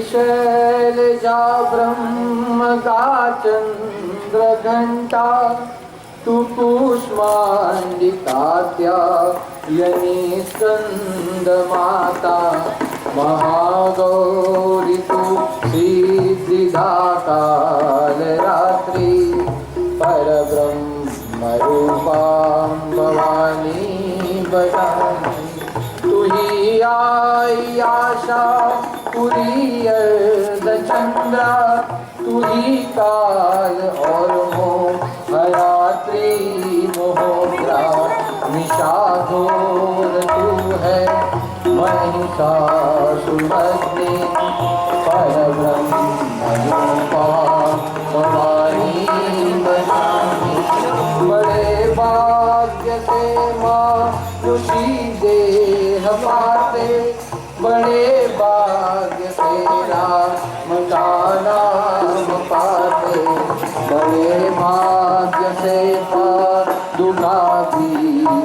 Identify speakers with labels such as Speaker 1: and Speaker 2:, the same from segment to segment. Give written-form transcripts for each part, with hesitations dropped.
Speaker 1: शैलजा ब्रह्म का चंद्र घंटा तू कुष्मांडिकात्यायनी स्कंद माता महागौरी तू सिद्धिदाकाल रात्रि परब्रह्म रूपां भवानी बदामी तू ही आई आशा पूरी अर्धचंद्रा तू ही काल और मोह हरात्री मोहग्रा निशाघोर तू है महिषासुरमर्दिनी परब्रह्म रूपा भवानी बदामी बड़े भाग्य से माँ ऋषि देह पाते बड़े भाग्य से राम का नाम पाते बड़े भाग्य से पादुका भी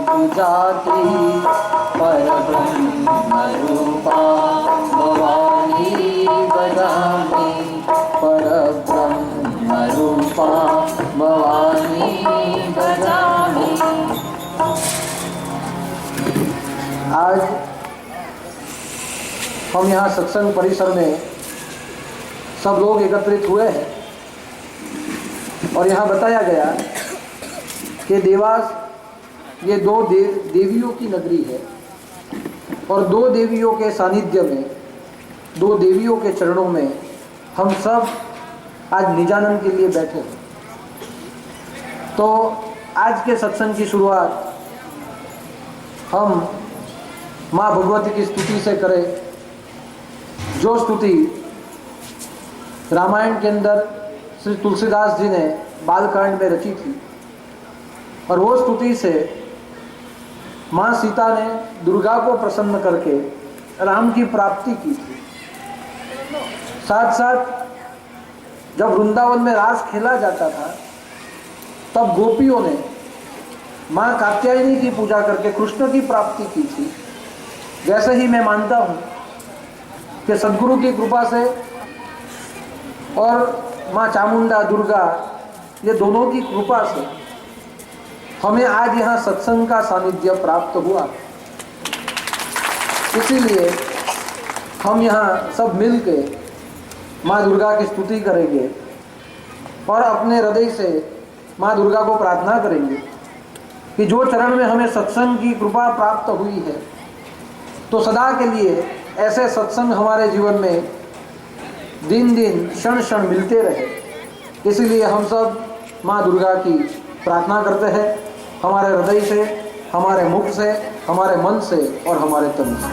Speaker 1: पूजाती परब्रह्म रूपा भवानी बदामी परब्रह्म रूपा भवानी बदामी। आज हम यहाँ सत्संग परिसर में सब लोग एकत्रित हुए हैं और यहाँ बताया गया कि देवास ये दो देवियों की नगरी है और दो देवियों के सानिध्य में, दो देवियों के चरणों में हम सब आज निजानंद के लिए बैठे हैं। तो आज के सत्संग की शुरुआत हम माँ भगवती की स्तुति से करें, जो स्तुति रामायण के अंदर श्री तुलसीदास जी ने बालकांड में रची थी और वो स्तुति से माँ सीता ने दुर्गा को प्रसन्न करके राम की प्राप्ति की थी। साथ साथ जब वृंदावन में रास खेला जाता था तब गोपियों ने माँ कात्यायनी की पूजा करके कृष्ण की प्राप्ति की थी। जैसे ही मैं मानता हूँ कि सद्गुरु की कृपा से और माँ चामुंडा दुर्गा ये दोनों की कृपा से हमें आज यहाँ सत्संग का सानिध्य प्राप्त हुआ। इसीलिए हम यहाँ सब मिल के माँ दुर्गा की स्तुति करेंगे और अपने हृदय से माँ दुर्गा को प्रार्थना करेंगे कि जो चरण में हमें सत्संग की कृपा प्राप्त हुई है तो सदा के लिए ऐसे सत्संग हमारे जीवन में दिन दिन क्षण क्षण मिलते रहे। इसलिए हम सब माँ दुर्गा की प्रार्थना करते हैं हमारे हृदय से, हमारे मुख से, हमारे मन से और हमारे तन से।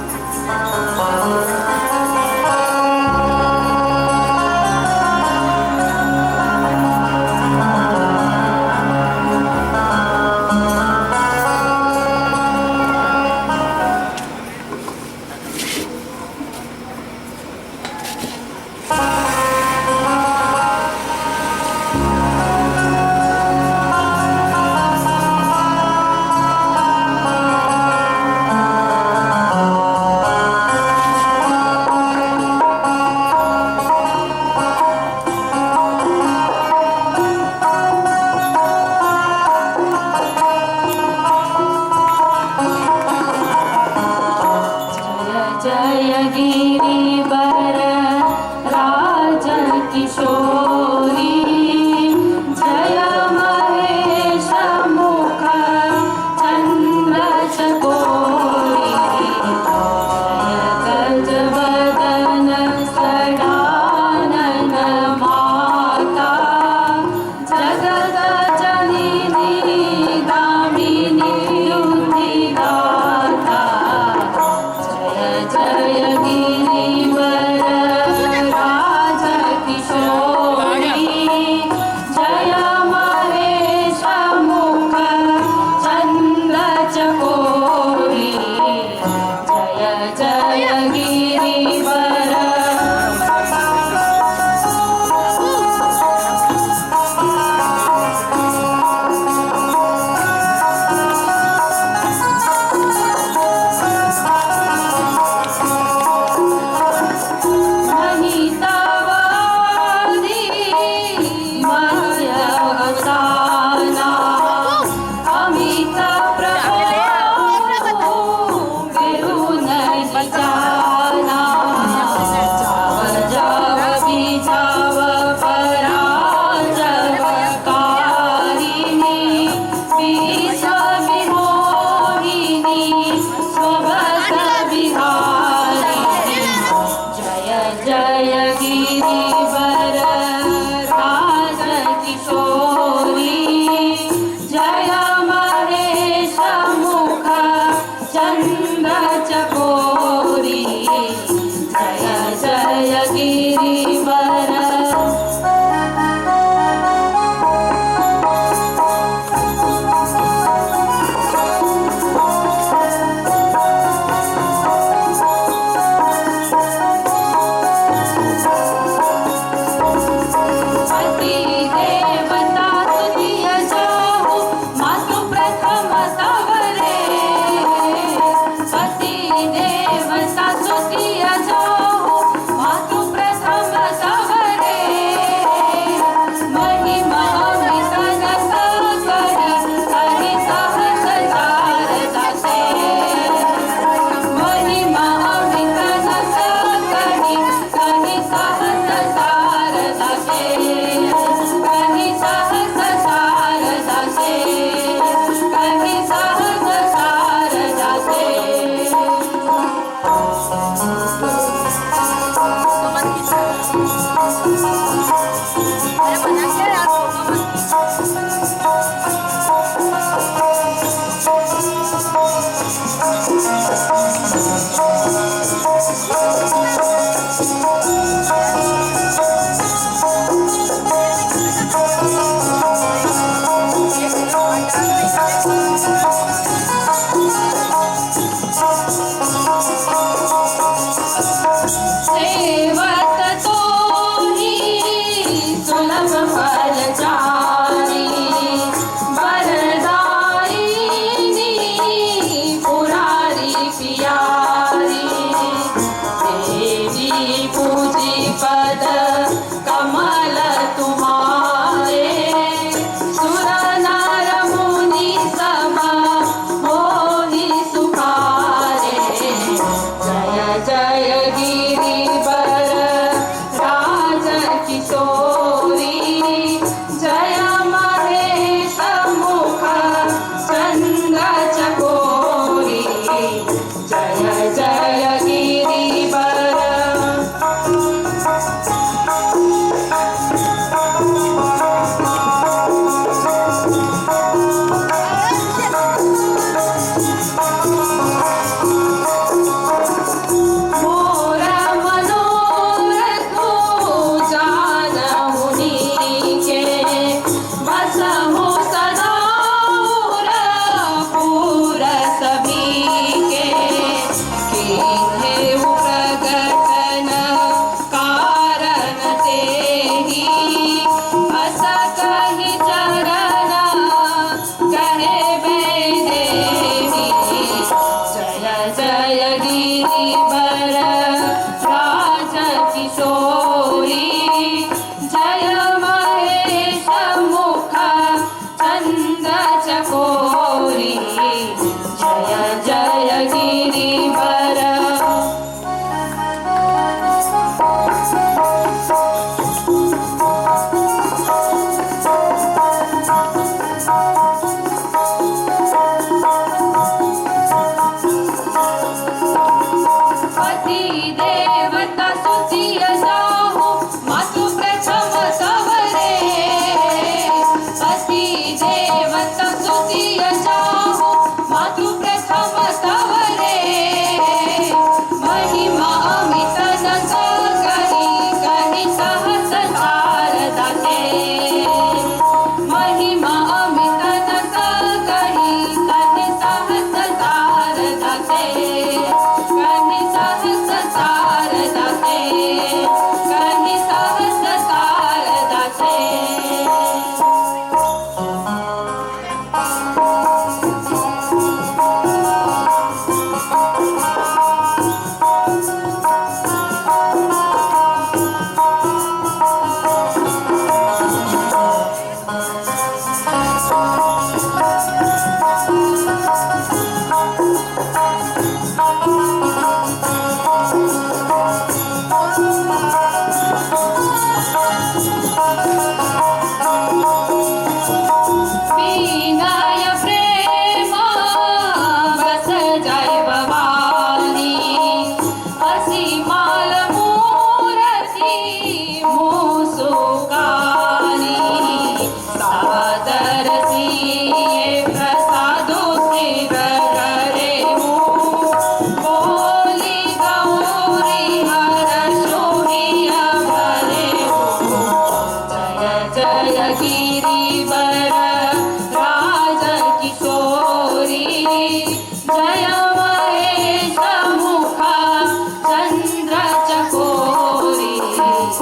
Speaker 2: जय गिरिवर राजकिशोरी जय महेश मुख चंद्र चकोरी जय जय गिरिवर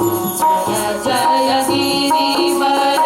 Speaker 2: जय जय गिरिवर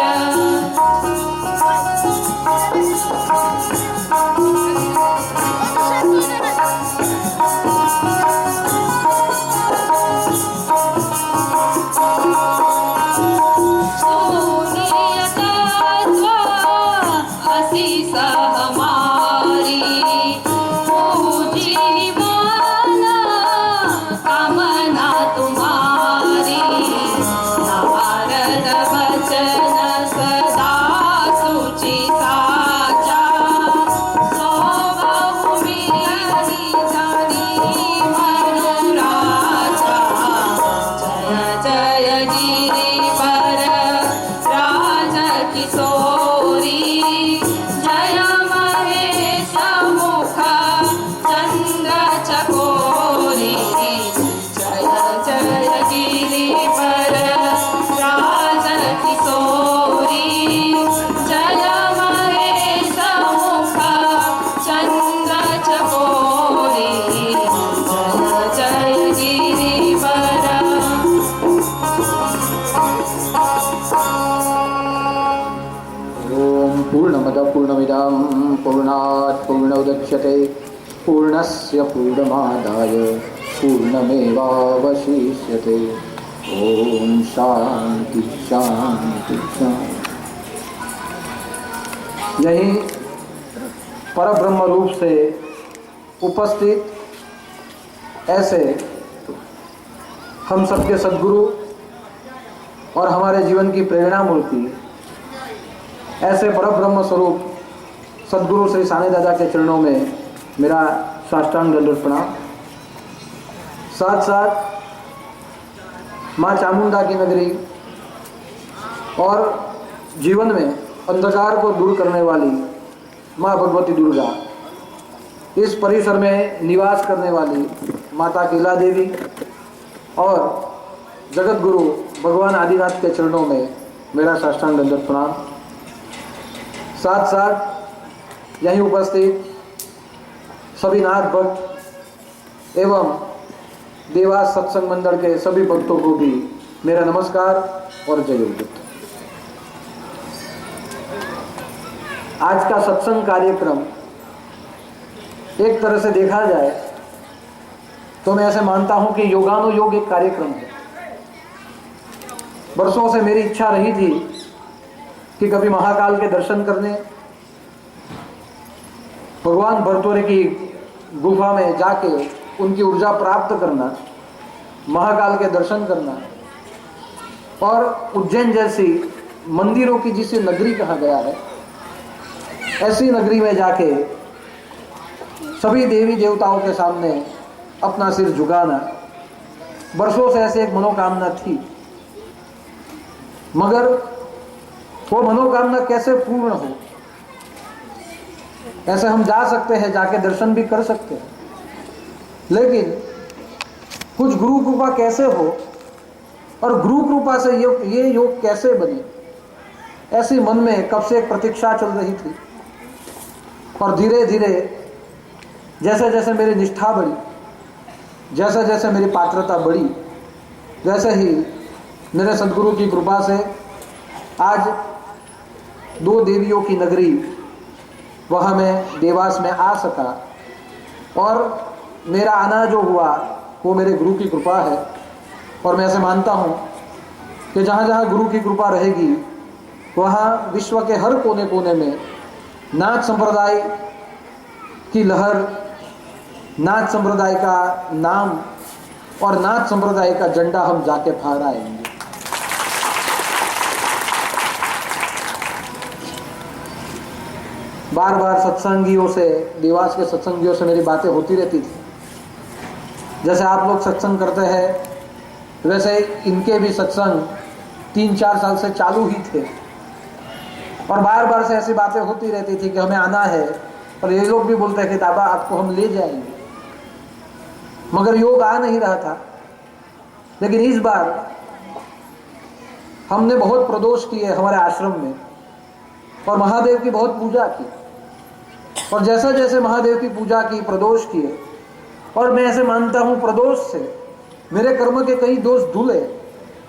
Speaker 1: पूर्णमिदं पूर्णात् पूर्णमुदच्यते पूर्णस्य पूर्णमादाय पूर्णमेवावशिष्यते। ओम शांति शांति शांति। यही परब्रह्म रूप से उपस्थित ऐसे हम सबके सद्गुरु और हमारे जीवन की प्रेरणा मूर्ति ऐसे परब्रह्म स्वरूप सद्गुरु श्री साने दादा के चरणों में मेरा साष्टांग दंडवत प्रणाम। साथ साथ माँ चामुंडा की नगरी और जीवन में अंधकार को दूर करने वाली माँ भगवती दुर्गा, इस परिसर में निवास करने वाली माता कीला देवी और जगत गुरु भगवान आदिनाथ के चरणों में मेरा साष्टांग दंडवत प्रणाम। साथ साथ यहीं उपस्थित सभी नाथ भक्त एवं देवास सत्संग मंडल के सभी भक्तों को भी मेरा नमस्कार और जय उदित। आज का सत्संग कार्यक्रम एक तरह से देखा जाए तो मैं ऐसे मानता हूं कि योगानुयोग एक कार्यक्रम है। वर्षों से मेरी इच्छा रही थी कि कभी महाकाल के दर्शन करने, भगवान भरतोरे की गुफा में जाके उनकी ऊर्जा प्राप्त करना, महाकाल के दर्शन करना और उज्जैन जैसी मंदिरों की जिसे नगरी कहा गया है, ऐसी नगरी में जाके सभी देवी देवताओं के सामने अपना सिर झुकाना, वर्षों से ऐसे एक मनोकामना थी। मगर वो मनोकामना कैसे पूर्ण हो? ऐसे हम जा सकते हैं, जाके दर्शन भी कर सकते हैं, लेकिन कुछ गुरु कृपा कैसे हो और गुरु कृपा से ये योग कैसे बने, ऐसी मन में कब से एक प्रतीक्षा चल रही थी। और धीरे धीरे जैसे जैसे मेरी निष्ठा बढ़ी, जैसे जैसे मेरी पात्रता बढ़ी, वैसे ही मेरे सद्गुरु की कृपा से आज 2 देवियों की नगरी वहाँ मैं देवास में आ सका। और मेरा आना जो हुआ वो मेरे गुरु की कृपा है। और मैं ऐसे मानता हूँ कि जहाँ जहाँ गुरु की कृपा रहेगी वहाँ विश्व के हर कोने कोने में नाथ संप्रदाय की लहर, नाथ संप्रदाय का नाम और नाथ संप्रदाय का झंडा हम जाके फहराएंगे। बार बार सत्संगियों से, देवास के सत्संगियों से मेरी बातें होती रहती थी। जैसे आप लोग सत्संग करते हैं वैसे इनके भी सत्संग 3-4 साल से चालू ही थे। और बार बार से ऐसी बातें होती रहती थी कि हमें आना है, और ये लोग भी बोलते हैं कि दादा आपको हम ले जाएंगे, मगर योग आ नहीं रहा था। लेकिन इस बार हमने बहुत प्रदोष किए हमारे आश्रम में और महादेव की बहुत पूजा की। और जैसे जैसे महादेव की पूजा की, प्रदोष किए, और मैं ऐसे मानता हूँ प्रदोष से मेरे कर्म के कई दोष धुले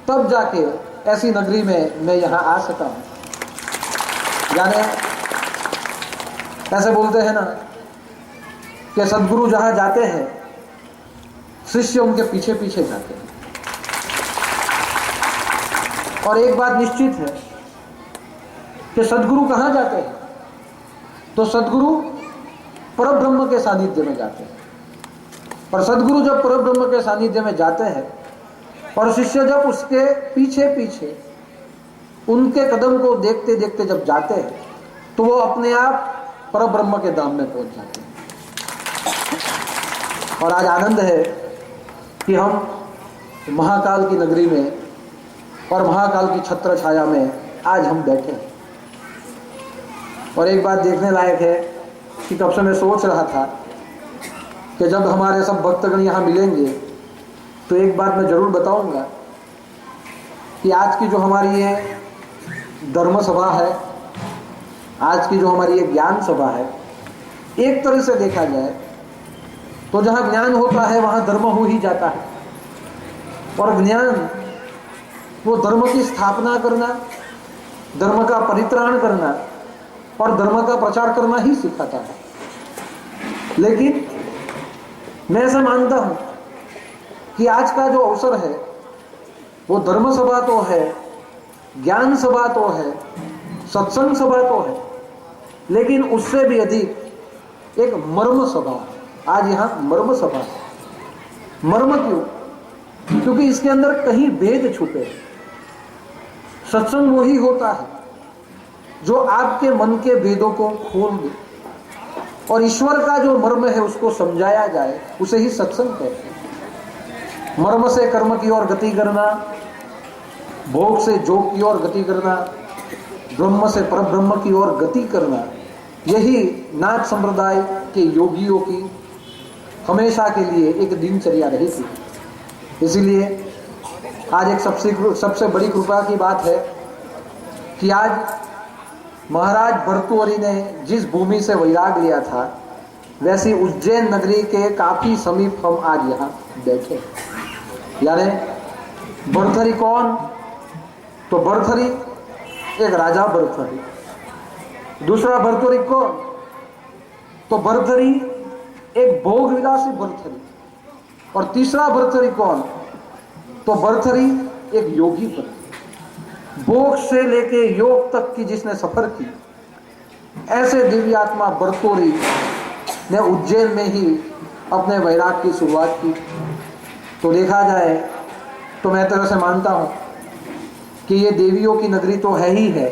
Speaker 1: तब जाके ऐसी नगरी में मैं यहाँ आ सका हूँ। यानी ऐसे बोलते हैं ना कि सदगुरु जहाँ जाते हैं शिष्य उनके पीछे पीछे जाते हैं। और एक बात निश्चित है कि सदगुरु कहाँ जाते हैं, तो सदगुरु परब्रह्म के सानिध्य में जाते हैं। और सदगुरु जब परब्रह्म के सानिध्य में जाते हैं और शिष्य जब उसके पीछे पीछे उनके कदम को देखते देखते जब जाते हैं तो वो अपने आप परब्रह्म के धाम में पहुंच जाते हैं। और आज आनंद है कि हम महाकाल की नगरी में और महाकाल की छत्र छाया में आज हम बैठे हैं। और एक बात देखने लायक है कि कब से मैं सोच रहा था कि जब हमारे सब भक्तगण यहाँ मिलेंगे तो एक बात मैं जरूर बताऊंगा कि आज की जो हमारी ये धर्म सभा है, आज की जो हमारी ये ज्ञान सभा है, एक तरह से देखा जाए तो जहाँ ज्ञान होता है वहाँ धर्म हो ही जाता है। और ज्ञान वो धर्म की स्थापना करना, धर्म का परित्राण करना और धर्म का प्रचार करना ही सिखाता है। लेकिन मैं ऐसा मानता हूं कि आज का जो अवसर है वो धर्म सभा तो है, ज्ञान सभा तो है, सत्संग सभा तो है, लेकिन उससे भी अधिक एक मर्म सभा है। आज यहाँ मर्म सभा है। मर्म क्यों? क्योंकि इसके अंदर कहीं भेद छुपे हैं। सत्संग वही होता है जो आपके मन के भेदों को खोल दे और ईश्वर का जो मर्म है उसको समझाया जाए, उसे ही सत्संग कहते हैं। मर्म से कर्म की ओर गति करना, भोग से जोग की ओर गति करना, ब्रह्म से परब्रह्म की ओर गति करना, यही नाथ संप्रदाय के योगियों की हमेशा के लिए एक दिनचर्या रही थी। इसीलिए आज एक सबसे बड़ी कृपा की बात है कि आज महाराज भर्तृहरि ने जिस भूमि से वैराग लिया था वैसी उज्जैन नगरी के काफी समीप हम आज यहाँ बैठे। यानी भर्तृहरि कौन? तो भर्तृहरि एक राजा भर्तृहरि। दूसरा भर्तृहरि कौन? तो भर्तृहरि एक भोग विलासी भर्तृहरि। और तीसरा भर्तृहरि कौन? तो भर्तृहरि एक योगी भर्तृहरि। भोग से लेके योग तक की जिसने सफर की, ऐसे दिव्यात्मा भर्तृहरि ने उज्जैन में ही अपने वैराग की शुरुआत की। तो देखा जाए तो मैं तरह से मानता हूं कि ये देवियों की नगरी तो है ही है,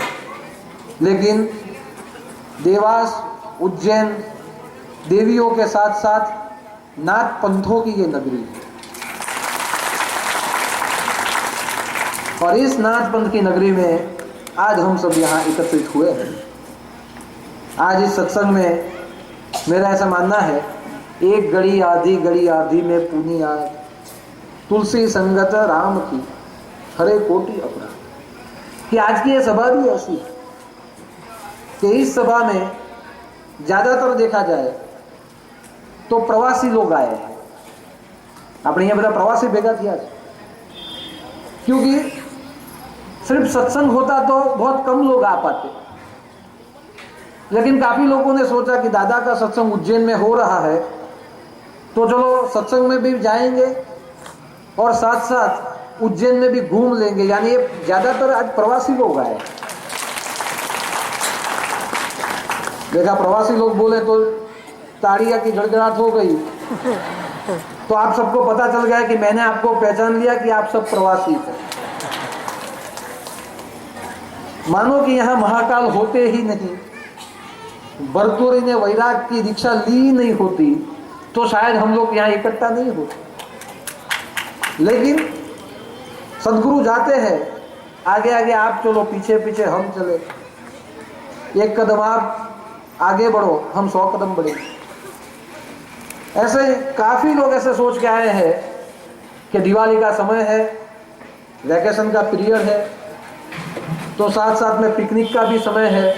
Speaker 1: लेकिन देवास उज्जैन देवियों के साथ साथ नाथ पंथों की ये नगरी है। और इस नाथ पंथ की नगरी में आज हम सब यहाँ एकत्रित हुए हैं। आज इस सत्संग में मेरा ऐसा मानना है, एक घड़ी आधी में पुनी आए, तुलसी संगत राम की हरे कोटि अपना। कि आज की ये सभा भी ऐसी है कि इस सभा में ज्यादातर देखा जाए तो प्रवासी लोग आए हैं। अपने यहाँ बड़ा प्रवासी भेगा किया, क्योंकि सिर्फ सत्संग होता तो बहुत कम लोग आ पाते, लेकिन काफी लोगों ने सोचा कि दादा का सत्संग उज्जैन में हो रहा है तो चलो सत्संग में भी जाएंगे और साथ साथ उज्जैन में भी घूम लेंगे। यानी ये ज्यादातर आज प्रवासी लोग आए। देखा प्रवासी लोग बोले तो ताड़िया की गड़गड़ाहट हो गई। तो आप सबको पता चल गया कि मैंने आपको पहचान लिया कि आप सब प्रवासी थे। मानो कि यहाँ महाकाल होते ही नहीं, भर्तृहरि ने वैराग की दीक्षा ली नहीं होती तो शायद हम लोग यहाँ इकट्ठा नहीं होते। लेकिन सदगुरु जाते हैं, आगे आगे आप चलो, पीछे पीछे हम चले। एक कदम आप आगे बढ़ो, हम 100 कदम बढ़े। ऐसे काफी लोग ऐसे सोच के आए हैं कि दिवाली का समय है, वैकेशन का पीरियड है, तो साथ साथ में पिकनिक का भी समय है,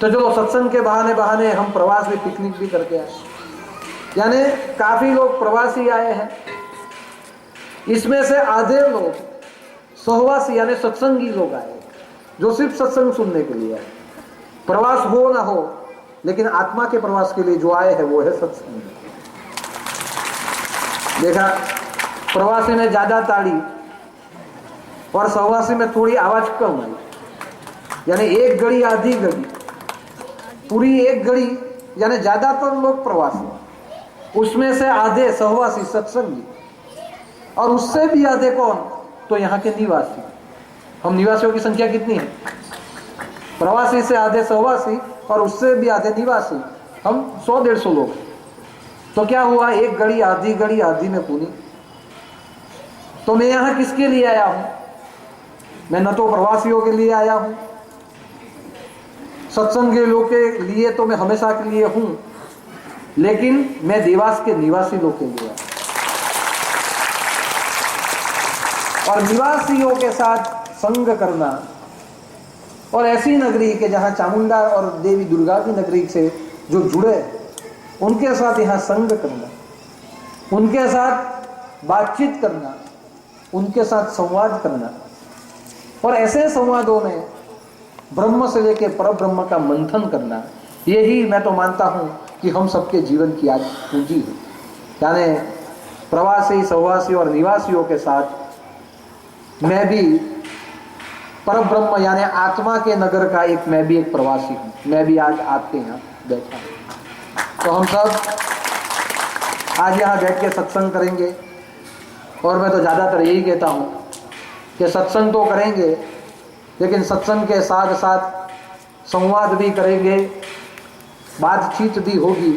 Speaker 1: तो चलो सत्संग के बहाने बहाने हम प्रवास भी पिकनिक भी करके आए। यानी काफी लोग प्रवासी आए हैं। इसमें से आधे लोग सहवासी यानी सत्संगी लोग आए, जो सिर्फ सत्संग सुनने के लिए आए। प्रवास हो ना हो, लेकिन आत्मा के प्रवास के लिए जो आए हैं वो है सत्संग। देखा, प्रवासी में ज्यादा ताड़ी और सहवासी में थोड़ी आवाज कम आई, यानी एक घड़ी आधी घड़ी, पूरी एक घड़ी, यानी ज्यादातर लोग प्रवासी, उसमें से आधे सहवासी सत्संगी, और उससे भी आधे कौन? तो यहाँ के निवासी। हम निवासियों की संख्या कितनी है? प्रवासी से आधे सहवासी और उससे भी आधे निवासी, हम 100-150 लोग। तो क्या हुआ, एक घड़ी आधी में पूरी। तो मैं यहाँ किसके लिए आया हूं? मैं न तो प्रवासियों के लिए आया हूं, सत्संग के लोग के लिए तो मैं हमेशा के लिए हूं, लेकिन मैं देवास के निवासी लोग के लिए आया। और निवासियों के साथ संग करना, और ऐसी नगरी के जहां चामुंडा और देवी दुर्गा की नगरी से जो जुड़े, उनके साथ यहाँ संग करना, उनके साथ बातचीत करना, उनके साथ संवाद करना, और ऐसे संवादों में ब्रह्म से लेकर पर ब्रह्म का मंथन करना, यही मैं तो मानता हूं कि हम सबके जीवन की आज पूंजी है। यानी प्रवासी, सहवासी और निवासियों के साथ मैं भी पर ब्रह्म यानी आत्मा के नगर का मैं भी एक प्रवासी हूं। मैं भी आज आपके यहाँ बैठा हूं। तो हम सब आज यहाँ बैठ के सत्संग करेंगे, और मैं तो ज़्यादातर यही कहता हूँ कि सत्संग तो करेंगे, लेकिन सत्संग के साथ साथ संवाद भी करेंगे, बातचीत भी होगी।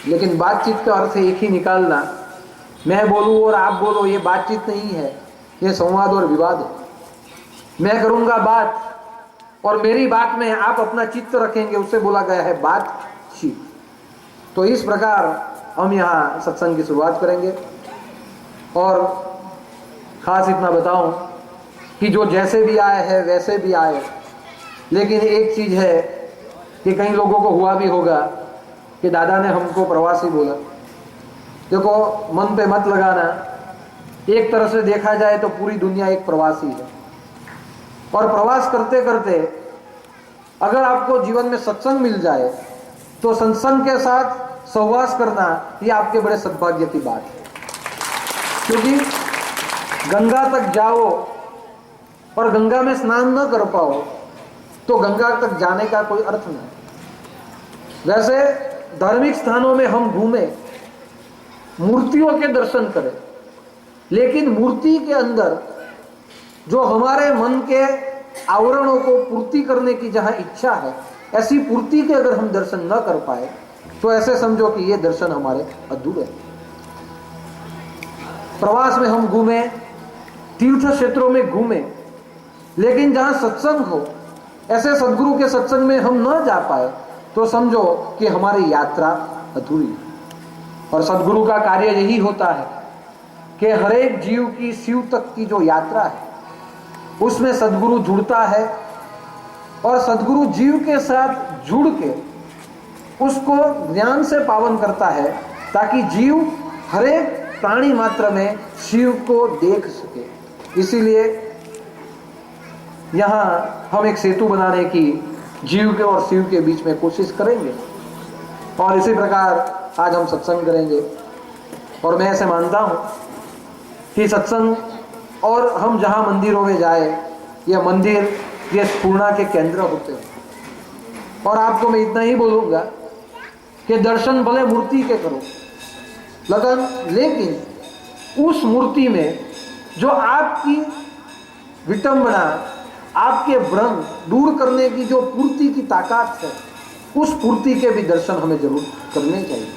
Speaker 1: लेकिन बातचीत का अर्थ एक ही निकालना, मैं बोलूँ और आप बोलो, ये बातचीत नहीं है, ये संवाद और विवाद है। मैं करूँगा बात और मेरी बात में आप अपना चित्त रखेंगे, उससे बोला गया है बातचीत। तो इस प्रकार हम यहाँ सत्संग की शुरुआत करेंगे। और खास इतना बताऊं कि जो जैसे भी आए हैं वैसे भी आए, लेकिन एक चीज़ है कि कई लोगों को हुआ भी होगा कि दादा ने हमको प्रवासी बोला। देखो, मन पे मत लगाना, एक तरह से देखा जाए तो पूरी दुनिया एक प्रवासी है, और प्रवास करते करते अगर आपको जीवन में सत्संग मिल जाए तो सत्संग के साथ सहवास करना ये आपके बड़े सद्भाग्य की बात है। क्योंकि गंगा तक जाओ और गंगा में स्नान न कर पाओ तो गंगा तक जाने का कोई अर्थ नहीं। वैसे धार्मिक स्थानों में हम घूमे, मूर्तियों के दर्शन करें, लेकिन मूर्ति के अंदर जो हमारे मन के आवरणों को पूर्ति करने की जहां इच्छा है, ऐसी पूर्ति के अगर हम दर्शन न कर पाए तो ऐसे समझो कि ये दर्शन हमारे अधूरे हैं। प्रवास में हम घूमे, तीर्थ क्षेत्रों में घूमे, लेकिन जहां सत्संग हो, ऐसे सदगुरु के सत्संग में हम न जा पाए तो समझो कि हमारी यात्रा अधूरी है। और सदगुरु का कार्य यही होता है कि हर एक जीव की शिव तक की जो यात्रा है उसमें सदगुरु जुड़ता है, और सदगुरु जीव के साथ जुड़ के उसको ज्ञान से पावन करता है, ताकि जीव हर एक प्राणी मात्र में शिव को देख सके। इसीलिए यहाँ हम एक सेतु बनाने की जीव के और शिव के बीच में कोशिश करेंगे, और इसी प्रकार आज हम सत्संग करेंगे। और मैं ऐसे मानता हूँ कि सत्संग, और हम जहाँ मंदिरों में जाए, यह मंदिर ये पूर्णा के केंद्र होते हैं। और आपको मैं इतना ही बोलूँगा कि दर्शन भले मूर्ति के करो, लेकिन उस मूर्ति में जो आपकी विटंबना, आपके भ्रम दूर करने की जो पूर्ति की ताकत है, उस पूर्ति के भी दर्शन हमें जरूर करने चाहिए।